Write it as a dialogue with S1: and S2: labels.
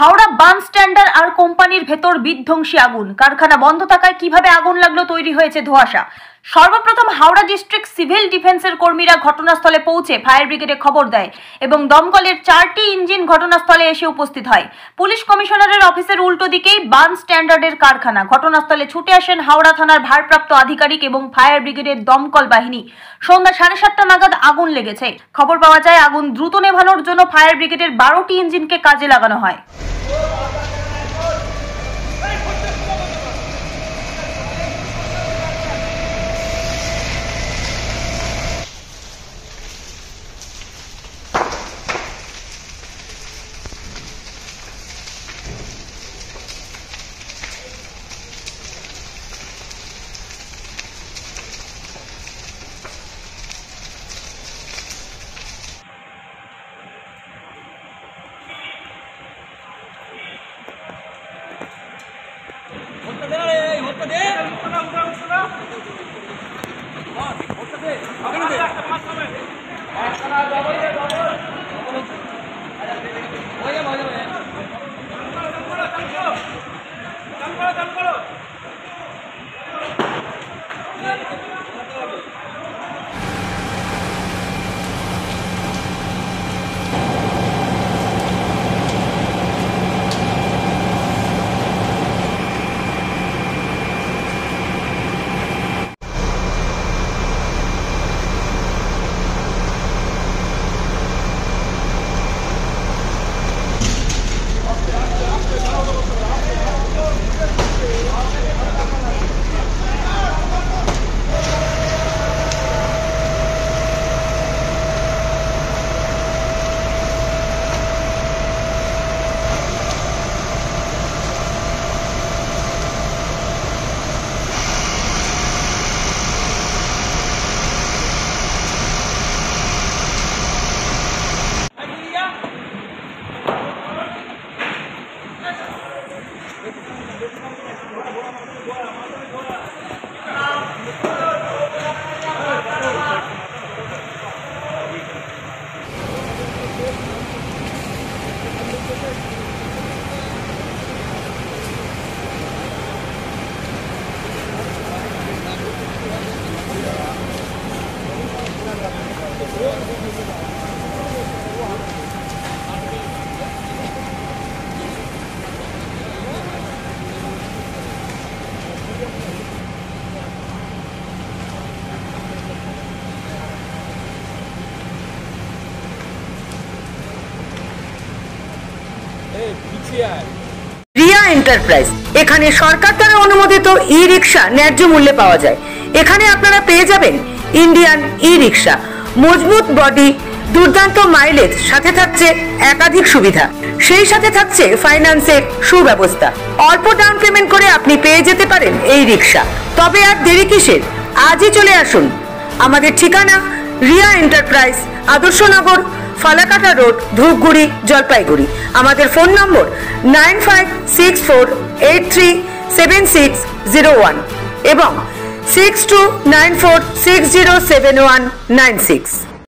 S1: হাওড়া বাস স্ট্যান্ডার আর কোম্পানির ভেতর বিধ্বংসী আগুন। কারখানা বন্ধ থাকায় কিভাবে আগুন লাগলো, তৈরি হয়েছে ধোঁয়াশা। সর্বপ্রথম হাওড়া ডিস্ট্রিক্ট সিভিল ডিফেন্সের কর্মীরা ঘটনাস্থলে পৌঁছে ফায়ার ব্রিগেডে খবর দেয় এবং দমকলের 4টি ইঞ্জিন ঘটনাস্থলে এসে উপস্থিত হয়। পুলিশ কমিশনারের অফিসের উল্টো দিকেই বাস স্ট্যান্ডার্ডের কারখানা। ঘটনাস্থলে ছুটে আসেন হাওড়া থানার ভারপ্রাপ্ত আধিকারিক এবং ফায়ার ব্রিগেডের দমকল বাহিনী। সন্ধ্যা 7:30 নাগাদ আগুন লেগেছে। খবর পাওয়া যায় আগুন দ্রুত নেভানোর জন্য ফায়ার ব্রিগেডের 12টি ইঞ্জিনকে কাজে লাগানো হয়।
S2: রিয়া এন্টারপ্রাইজ, এখানে সরকার দ্বারা অনুমোদিত ই রিক্সা ন্যায্য মূল্যে পাওয়া যায়। এখানে আপনারা পেয়ে যাবেন ইন্ডিয়ান ই রিক্সা, মজবুত বডি, দুর্দান্ত মাইলেজ, সাথে থাকছে একাধিক সুবিধা। সেই সাথে থাকছে ফাইন্যান্সের সুব্যবস্থা। অল্প ডাউন পেমেন্ট করে আপনি পেয়ে যেতে পারেন এই রিক্সা। তবে আর দেরি কিসের, আজই চলে আসুন। আমাদের ঠিকানা রিয়া এন্টারপ্রাইজ, আদর্শনগর, ফালাকাটা রোড, ধূপগুড়ি, জলপাইগুড়ি। আমাদের ফোন নম্বর 9564837601 এবং 6294607196।